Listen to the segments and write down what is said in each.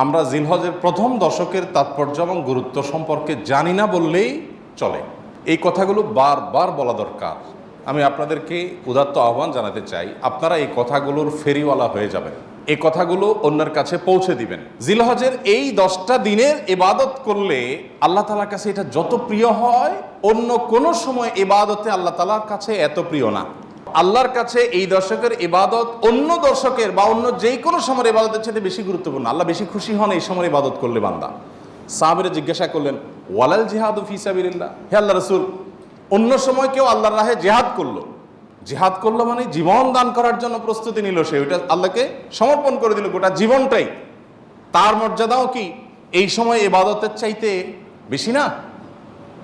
আমরা জিলহজের প্রথম দশকের তাৎপর্য এবং গুরুত্ব সম্পর্কে জানি না বললেই চলে। এই কথাগুলো বারবার বলা দরকার। আমি আপনাদেরকে উদাত্ত আহ্বান জানাতে চাই, আপনারা এই কথাগুলোর ফেরিওয়ালা হয়ে যাবেন, এই কথাগুলো অন্যের কাছে পৌঁছে দিবেন। জিলহজের এই 10টা দিনের ইবাদত করলে আল্লাহ তাআলার কাছে এটা যত প্রিয় হয়, অন্য কোনো সময় ইবাদতে আল্লাহ তাআলার কাছে এত প্রিয় না। আল্লাহর কাছে এই দশকের ইবাদত অন্য দশকের বা অন্য যে কোনো সময়ের ইবাদতের সাথে বেশি গুরুত্বপূর্ণ। আল্লাহ বেশি খুশি হন এই সময় ইবাদত করলে বান্দা। সাহাবীরা জিজ্ঞাসা করলেন, ওয়ালাল জিহাদু ফি সাবিলিল্লাহ, হে আল্লাহ রাসূল, অন্য সময় কেউ আল্লাহর রাহে জিহাদ করলো মানে জীবন দান করার জন্য প্রস্তুতি নিল, সে ওইটা আল্লাহকে সমর্পণ করে দিল গোটা জীবনটাই, তার মর্যাদাও কি এই সময় ইবাদতের চাইতে বেশি না?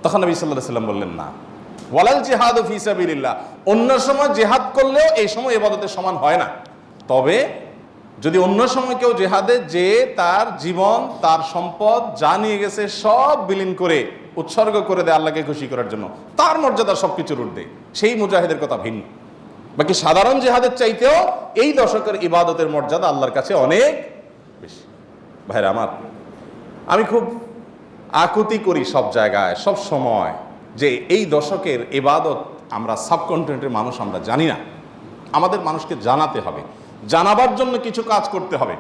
তখন নবী সাল্লাল্লাহু আলাইহি ওয়াসাল্লাম বললেন, না, ওয়ালাল জিহাদু ফি সাবিলিল্লাহ, অন্য সময় জিহাদ করলেও এই সময় ইবাদতের সমান হয় না। তবে যদি অন্য সময় কেউ জিহাদে যে তার জীবন তার সম্পদ যা নিয়ে গেছে সব বিলীন করে উৎসর্গ করে দেয় আল্লাহকে খুশি করার জন্য, তার মর্যাদা সবকিছুর ঊর্ধ্বে, সেই মুজাহিদের কথা ভিন্ন। বাকি সাধারণ জিহাদের চাইতেও এই দশকের ইবাদতের মর্যাদা আল্লাহর কাছে অনেক বেশি। ভাইরা আমার, আমি খুব আকুতি করি সব জায়গায় সব সময় যে এই দশকের ইবাদত আমরা সাবকন্টিনেন্টের মানুষ আমরা জানি না। আমাদের মানুষকে জানাতে হবে, জানাবার জন্য কিছু কাজ করতে হবে।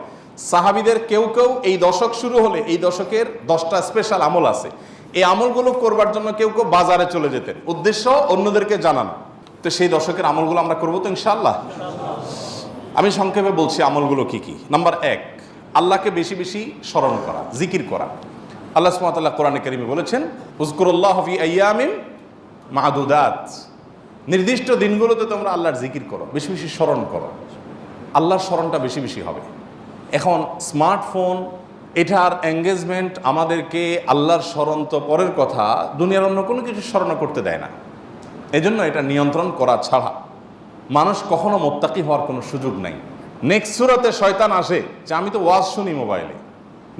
সাহাবীদের কেউ কেউ এই দশক শুরু হলে এই দশকের 10টা স্পেশাল আমল আছে, এই আমলগুলো করবার জন্য কেউ কেউ বাজারে চলে যেতেন, উদ্দেশ্য অন্যদেরকে জানানো। তো সেই দশকের আমলগুলো আমরা করবো তো ইনশাআল্লাহ। আমি সংক্ষেপে বলছি আমলগুলো কি কি। নাম্বার 1, আল্লাহকে বেশি বেশি স্মরণ করা, জিকির করা। আল্লাহ সুবহানাহু ওয়া তাআলা কোরআনে কারীমে বলেছেন, উযকুরুল্লাহ ফি আইয়ামিন মা'দুদাত, নির্দিষ্ট দিনগুলোতে তোমরা আল্লাহর জিকির করো, বেশি বেশি স্মরণ করো, আল্লাহর স্মরণটা বেশি বেশি হবে। এখন স্মার্টফোন, এটার এঙ্গেজমেন্ট আমাদেরকে আল্লাহর স্মরণ তো পরের কথা, দুনিয়ার অন্য কোনো কিছু স্মরণ করতে দেয় না। এজন্য এটা নিয়ন্ত্রণ করা ছাড়া মানুষ কখনো মুত্তাকি হওয়ার কোনো সুযোগ নাই। নেক্সট সূরাতে শয়তান আসে যে আমি তো ওয়াজ শুনি মোবাইলে,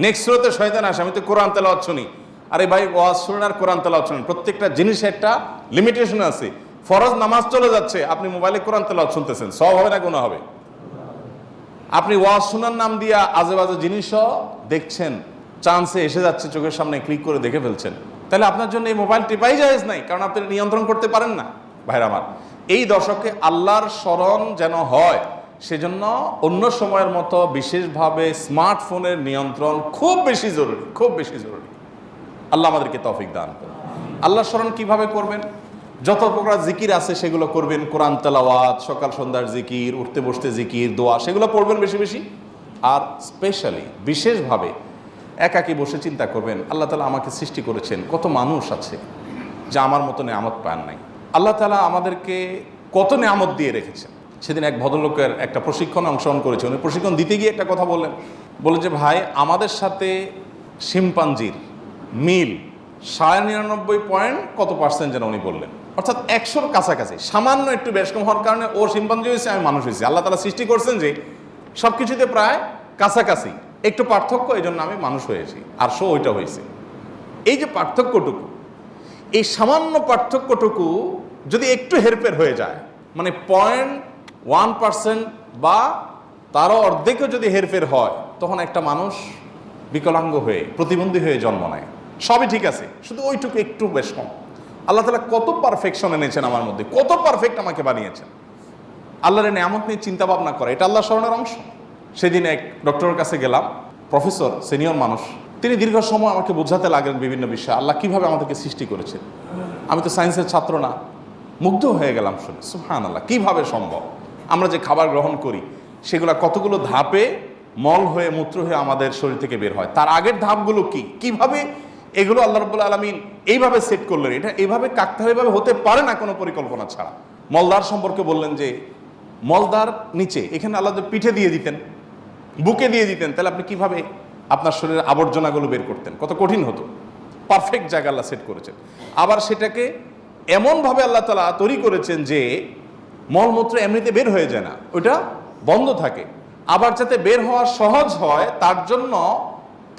নেক্সট সূরাতে শয়তান আসে আমি তো কোরআন তেলাওয়াত শুনি। আরে ভাই, ওয়াজ শুনেন আর কোরআন তেলাওয়াত শুনেন, প্রত্যেকটা জিনিসের একটা লিমিটেশন আছে। ফরজ নামাজ চলে যাচ্ছে, আপনি মোবাইলে কোরআন তেলাওয়াত শুনতেছেন, সওয়াব হবে না গুনাহ হবে? আপনি ওয়াজ শোনার নাম দিয়া আজে বাজে জিনিসও দেখছেন, চান্সে এসে যাচ্ছে চোখের সামনে, ক্লিক করে দেখে ফেলছেন, তাহলে আপনার জন্য এই মোবাইল টিপাই জায়েজ নাই, কারণ আপনি নিয়ন্ত্রণ করতে পারেন না। ভাইরা আমার, এই দশকে আল্লাহর স্মরণ যেন হয়, সেজন্য অন্য সময়ের মতো বিশেষভাবে স্মার্টফোনের নিয়ন্ত্রণ খুব বেশি জরুরি, খুব বেশি জরুরি। আল্লাহ আমাদেরকে তৌফিক দান করুন। আল্লাহর স্মরণ কিভাবে করবেন? যত প্রকার জিকির আছে সেগুলো করবেন, কোরআন তেলাওয়াত, সকাল সন্ধ্যার জিকির, উঠতে বসতে জিকির, দোয়া, সেগুলো পড়বেন বেশি বেশি। আর স্পেশালি বিশেষভাবে একাকী বসে চিন্তা করবেন, আল্লাহ তাআলা আমাকে সৃষ্টি করেছেন, কত মানুষ আছে যা আমার মতো নেয়ামত পান নাই, আল্লাহ তাআলা আমাদেরকে কত নেয়ামত দিয়ে রেখেছেন। সেদিন এক ভদ্রলোকের একটা প্রশিক্ষণে অংশগ্রহণ করেছে, উনি প্রশিক্ষণ দিতে গিয়ে একটা কথা বললেন যে ভাই, আমাদের সাথে শিম্পাঞ্জির মিল 99.কত% যেন উনি বললেন, অর্থাৎ 100-র কাছাকাছি, সামান্য একটু বেশ কম হওয়ার কারণে ও শিম্পাঞ্জি হয়েছে, আমি মানুষ হয়েছি। আল্লাহ তাআলা সৃষ্টি করছেন যে সব কিছুতে প্রায় কাছাকাছি, একটু পার্থক্য, এই জন্য আমি মানুষ হয়েছি, আর সো ওইটা হয়েছে। এই যে পার্থক্যটুকু, এই সামান্য পার্থক্যটুকু যদি একটু হেরফের হয়ে যায়, মানে 0.1% বা তারও অর্ধেকও যদি হেরফের হয়, তখন একটা মানুষ বিকলাঙ্গ হয়ে, প্রতিবন্ধী হয়ে জন্ম নেয়। সবই ঠিক আছে, শুধু ওইটুকু একটু বেশ কম। আল্লাহ তাআলা কত পারফেকশন এনেছেন আমার মধ্যে, কত পারফেক্ট আমাকে বানিয়েছেন। আল্লাহর নেয়ামত নিয়ে চিন্তা ভাবনা করা, এটা আল্লাহর স্মরণের অংশ। সেদিন এক ডক্টরের কাছে গেলাম, প্রফেসর, সিনিয়র মানুষ, তিনি দীর্ঘ সময় আমাকে বোঝাতে লাগলেন বিভিন্ন বিষয়, আল্লাহ কিভাবে আমাদেরকে সৃষ্টি করেছেন। আমি তো সায়েন্সের ছাত্র না, মুগ্ধ হয়ে গেলাম শুনে, সুবহানাল্লাহ, কিভাবে সম্ভব? আমরা যে খাবার গ্রহণ করি সেগুলো কতগুলো ধাপে মল হয়ে, মূত্র হয়ে আমাদের শরীর থেকে বের হয়, তার আগের ধাপগুলো কি, কিভাবে এগুলো আল্লাহ রাব্বুল আলামিন এইভাবে সেট করলেন। এটা এইভাবে কাকতালীয়ভাবে হতে পারে না কোনো পরিকল্পনা ছাড়া। মলদার সম্পর্কে বললেন যে মলদার নিচে, এখানে আল্লাহ পিঠে দিয়ে দিতেন, বুকে দিয়ে দিতেন, তাহলে আপনি কিভাবে আপনার শরীরের আবর্জনাগুলো বের করতেন? কত কঠিন হতো। পারফেক্ট জায়গা আল্লাহ সেট করেছেন। আবার সেটাকে এমনভাবে আল্লাহ তাআলা তৈরি করেছেন যে মলমূত্র এমনিতে বের হয়ে যায় না, ওইটা বন্ধ থাকে। আবার যাতে বের হওয়া সহজ হয় তার জন্য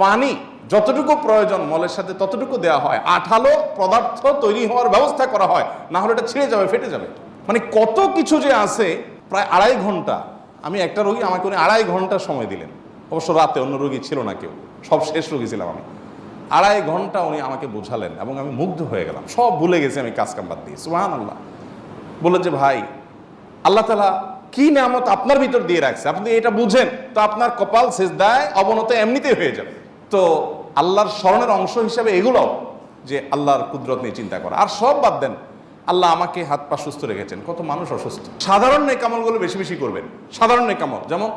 পানি যতটুকু প্রয়োজন মলের সাথে ততটুকু দেওয়া হয়, আঠালো পদার্থ তৈরি হওয়ার ব্যবস্থা করা হয়, না হলে এটা ছিঁড়ে যাবে, ফেটে যাবে। মানে কত কিছু যে আছে। প্রায় 2.5 ঘন্টা, আমি একটা রোগী, আমাকে উনি 2.5 ঘন্টা সময় দিলেন। অবশ্য রাতে অন্য রোগী ছিল না, কেউ, সব শেষ রোগী ছিলাম আমি। 2.5 ঘন্টা উনি আমাকে বোঝালেন এবং আমি মুগ্ধ হয়ে গেলাম, সব ভুলে গেছি আমি কাজ কাম বাদ দিয়ে। সুবহানাল্লাহ। বললেন যে ভাই, আল্লাহ তাআলা কি নিয়ামত আপনার ভিতর দিয়ে রাখছে, আপনি এটা বুঝেন তো আপনার কপাল সিজদায় অবনত এমনিতেই হয়ে যাবে। তো আল্লাহর স্মরণের অংশ হিসাবে এগুলো, যে আল্লাহর কুদরত নিয়ে চিন্তা করা। আর সব বাদ দেন, আল্লাহ আমাকে হাত পা সুস্থ রেখেছেন, কত মানুষ অসুস্থ। সাধারণ নেকামলগুলো বেশি বেশি করবেন। সাধারণ নেকামল যেমন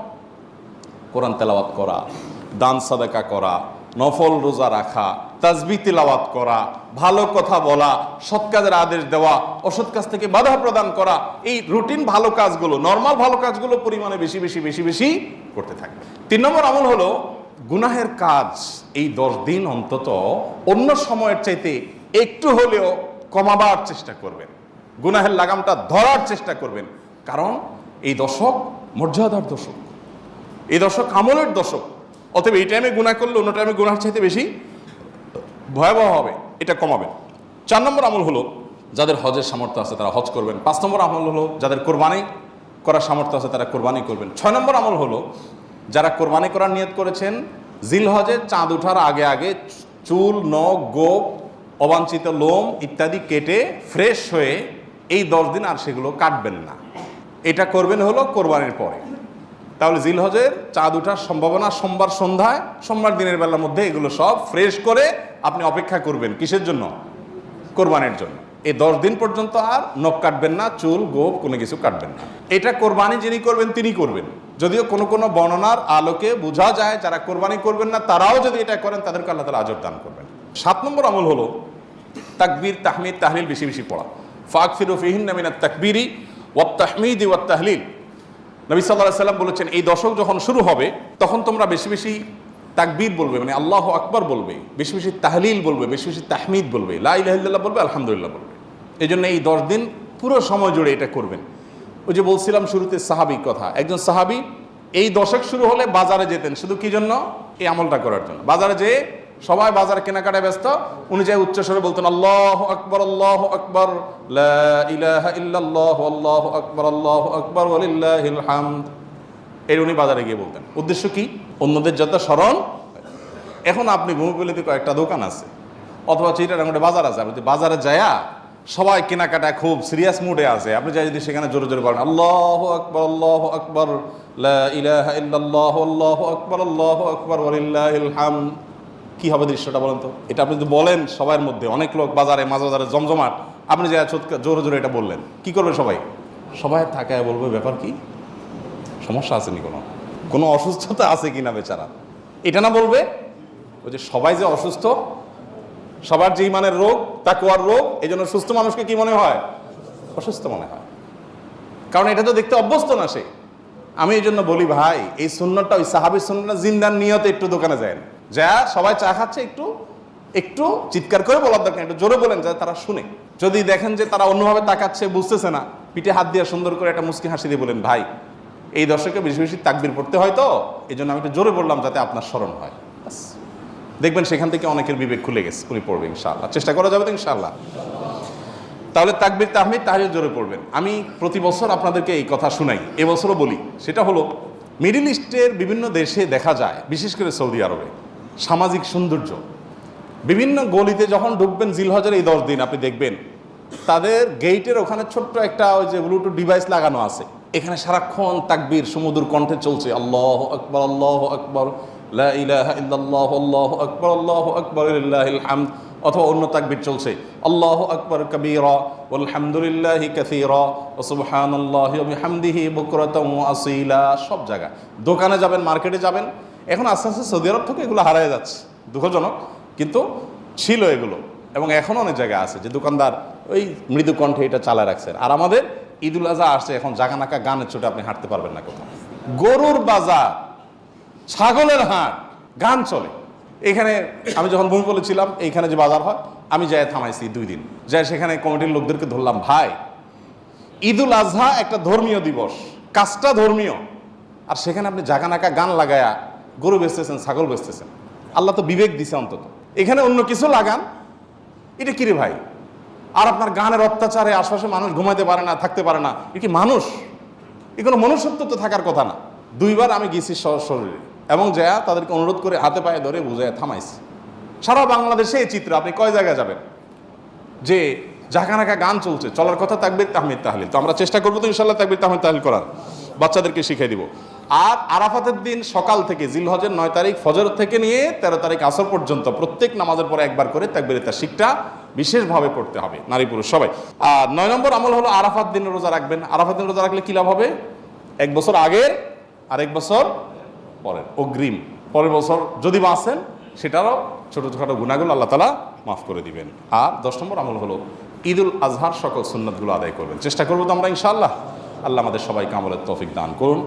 কোরআন তেলাওয়াত করা, দান সাদাকা করা, নফল রোজা রাখা, তাসবিহ তিলাওয়াত করা, ভালো কথা বলা, সৎ কাজের আদেশ দেওয়া, অসৎ কাজ থেকে বাধা প্রদান করা, এই রুটিন ভালো কাজগুলো, নর্মাল ভালো কাজগুলো পরিমাণে বেশি বেশি বেশি বেশি করতে থাকবে। 3 নম্বর আমল হলো গুনাহের কাজ এই 10 দিন অন্তত অন্য সময়ের চাইতে একটু হলেও কমাবার চেষ্টা করবেন, গুনাহের লাগামটা ধরার চেষ্টা করবেন। কারণ এই দশক মর্যাদার দশক, এই দশক আমলের দশক। অতএব এই টাইমে গুনাহ করলে অন্য টাইমে গুনাহের চাইতে বেশি ভয়াবহ হবে, এটা কমাবেন। 4 নম্বর আমল হলো যাদের হজের সামর্থ্য আছে তারা হজ করবেন। 5 নম্বর আমল হলো যাদের কোরবানি করার সামর্থ্য আছে তারা কোরবানি করবেন। 6 নম্বর আমল হলো যারা কোরবানি করার নিয়ত করেছেন জিলহজে চাঁদ ওঠার আগে আগে চুল, নখ, গোপ, অবাঞ্ছিত লোম ইত্যাদি কেটে ফ্রেশ হয়ে এই 10 দিন আর সেগুলো কাটবেন না। এটা করবেন হলো কোরবানির পরে। তাহলে জিলহজের চাঁদ ওঠার সম্ভাবনা সোমবার সন্ধ্যায়, সোমবার দিনের বেলার মধ্যে এগুলো সব ফ্রেশ করে আপনি অপেক্ষা করবেন কিসের জন্য? কোরবানির জন্য। এই 10 দিন পর্যন্ত আর নখ কাটবেন না, চুল, গোপ কোনো কিছু কাটবেন না। এটা কোরবানি যিনি করবেন তিনি করবেন। যদিও কোনো কোনো বর্ণনার আলোকে বোঝা যায় যারা কোরবানি করবেন না তারাও যদি এটা করেন তাদেরকে আল্লাহ তাআলা আজর দান করবেন। 7 নম্বর আমল হলো তাকবীর, তাহমিদ, তাহলিল বেশি বেশি পড়া। ফাকফিরু ফিহিন্না মিনাত তাকবীরি ওয়াত তাহমিদি ওয়াত তাহলিল। নবী সাল্লাল্লাহু আলাইহি সাল্লাম বলেছেন এই দশক যখন শুরু হবে তখন তোমরা বেশি বেশি তাকবীর বলবে, মানে আল্লাহু আকবার বলবে, বেশি বেশি তাহলিল বলবে, বেশি বেশি তাহমিদ বলবে, লা ইলাহা ইল্লাল্লাহ বলবে, আলহামদুলিল্লাহ বলবে। এই জন্য এই 10 দিন পুরো সময় জুড়ে এটা করবেন। ওই যে বলছিলাম শুরুতে সাহাবী কথা, একজন সাহাবী এই দশক শুরু হলে বাজারে যেতেন শুধু কি জন্য? এই আমলটা করার জন্য। বাজারে যেয়ে সবাই বাজার কেনাকাটায় ব্যস্ত, উনি যে উচ্চস্বরে বলতেন আল্লাহু আকবার, আল্লাহু আকবার, লা ইলাহা ইল্লাল্লাহ, আল্লাহু আকবার, আল্লাহু আকবার, ওয়ালিল্লাহিল হামদ। এর উনি বাজারে গিয়ে বলতেন। উদ্দেশ্য কি? অন্যদের যত স্মরণ। এখন আপনি ভূমিপল্লীতে কয়েকটা দোকান আছে অথবা চিটাগাঙ্গে বাজার আছে, আপনি বাজারে যায়া সবাই কেনাকাটায় খুব সিরিয়াস মুডে আছে, আপনি যাই যদি সেখানে জোরে জোরে বলেন আল্লাহু আকবার, আল্লাহু আকবার, লা ইলাহা ইল্লাল্লাহ, আল্লাহু আকবার, আল্লাহু আকবার, ওয়ালিল্লাহিল হামদ, কি হবে দৃশ্যটা বলেন তো? এটা আপনি যদি বলেন সবার মধ্যে, অনেক লোক বাজারে, মাঝ বাজারে জমজমাট, আপনি যে জোরে জোরে এটা বললেন, কি করবে সবাই? সবাই তাকায় বলবে ব্যাপার কি, সমস্যা আছে নি, কোনো অসুস্থতা আছে কিনা বেচারা, এটা না বলবে। ওই যে সবাই যে অসুস্থ, সবার যে ইমানের রোগ, তাকওয়ার রোগ, এই জন্য সুস্থ মানুষকে কি মনে হয়? অসুস্থ মনে হয়, কারণ এটা তো দেখতে অভ্যস্ত না সে। আমি এই জন্য বলি ভাই, এই সুন্নতটা ওই সাহাবীর সুন্নাত জিন্দার নিয়তে একটু দোকানে যায়, যা সবাই চা খাচ্ছে একটু একটু চিৎকার করে বলার দরকার, একটু জোরে বলেন যাতে তারা শুনে। যদি দেখেন যে তারা অন্যভাবে তাকাচ্ছে, বুঝতেছে না, পিঠে হাত দিয়ে সুন্দর করে একটা মুচকি হাসি দিয়ে বলেন ভাই এই দর্শকে বেশি বেশি তাকবীর পড়তে হয় তো এই জন্য আমি একটু জোরে বললাম যাতে আপনার স্মরণ হয়। দেখবেন সেখান থেকে অনেকের বিবেক খুলে গেছে, উনি পড়বে ইনশাআল্লাহ। চেষ্টা করা যাবে তো ইনশাআল্লাহ। তাহলে তাকবীর, তাহমিদ, তাহলিল জোরে পড়বেন। আমি প্রতি বছর আপনাদেরকে এই কথা শুনাই, এবছরও বলি। সেটা হলো মিডল ইস্টের বিভিন্ন দেশে দেখা যায়, বিশেষ করে সৌদি আরবে, সামাজিক সৌন্দর্য। বিভিন্ন গলিতে যখন ঢুকবেন জিলহজের এই 10 দিন আপনি দেখবেন তাদের গেইটের ওখানে ছোট্ট একটা ওই যে ব্লুটুথ ডিভাইস লাগানো আছে, এখানে সারাক্ষণ তাকবীর সুমধুর কণ্ঠে চলছে, আল্লাহু আকবার, আল্লাহু আকবার, লা ইলাহা ইল্লাল্লাহ, আল্লাহু আকবার, আল্লাহু আকবার, লিল্লাহিল হামদ। অথবা অন্য তাকবীর চলছে, আল্লাহু আকবার কাবীরা ওয়ালহামদুলিল্লাহি কাসীরা ওয়া সুবহানাল্লাহি ওয়া বিহামদিহি বুকরাতাও ওয়া আসীলা। সব জায়গায়, দোকানে যাবেন, মার্কেটে যাবেন, এখন আস্তে আস্তে সৌদি আরব থেকে এগুলো হারিয়ে যাচ্ছে, দুঃখজনক, কিন্তু ছিল এগুলো। এবং এখনও অনেক জায়গায় আছে যে দোকানদার ওই মৃদু কণ্ঠে এটা চালায় রাখছেন। আর আমাদের ঈদুল আজহা আসছে, এখন জাগানাকা গানের ছোটে আপনি হাঁটতে পারবেন না কোথাও। গরুর বাজার, ছাগলের হাট, গান চলে। এখানে আমি যখন ভূমিপল্লী ছিলাম, এইখানে যে বাজার হয়, আমি যাই থামাইছি 2 দিন, যাই সেখানে কমিটির লোকদেরকে ধরলাম, ভাই ঈদুল আজহা একটা ধর্মীয় দিবস, কাজটা ধর্মীয়, আর সেখানে আপনি জাগানাকা গান লাগায়া গরু বেচতেছেন, ছাগল বেচতেছেন। আল্লাহ তো বিবেক দিছে অন্তত, এখানে অন্য কিছু লাগান, এটা কিরে ভাই? আর আপনার গানের অত্যাচারে আশপাশে মানুষ ঘুমাইতে পারে না, থাকতে পারে না, এ কি মানুষ? এ কোনো মনুষ্যত্ব তো থাকার কথা না। 2 বার আমি গেছি শরীরে, এবং যা তাদেরকে অনুরোধ করে হাতে পায়ে ধরে বুঝায় থামাইছি। সারা বাংলাদেশে এই চিত্র, আপনি কয় জায়গায় যাবেন যে জাকানাকা গান চলছে, চলার কথা তাকবীর তাহমিদ তাহলিল। তো আমরা চেষ্টা করবো তো ইনশাল্লাহ তাকবীর তাহমিদ তাহলিল করার, বাচ্চাদেরকে শিখিয়ে দিব। আর আরাফাতের দিন সকাল থেকে, জিলহজের 9 তারিখ ফজর থেকে নিয়ে 13 তারিখ আসর পর্যন্ত প্রত্যেক নামাজের পরে একবার করে তাকবীর তাশরিকটা বিশেষভাবে পড়তে হবে, নারী পুরুষ সবাই। আর 9 নম্বর আমল হলো আরাফাত দিন রোজা রাখবেন। আরাফাত দিন রোজা রাখলে কী লাভ হবে? 1 বছর আগের আর 1 বছর পরের অগ্রিম, পরের বছর যদি বাঁচেন সেটারও ছোটোখাটো গুনাহগুলো আল্লাহ তাআলা মাফ করে দিবেন। আর 10 নম্বর আমল হলো ঈদুল আজহার সকল সুন্নাতগুলো আদায় করবেন। চেষ্টা করবো তো আমরা ইনশাআল্লাহ। আল্লাহ আমাদের সবাইকে আমলের তৌফিক দান করুন।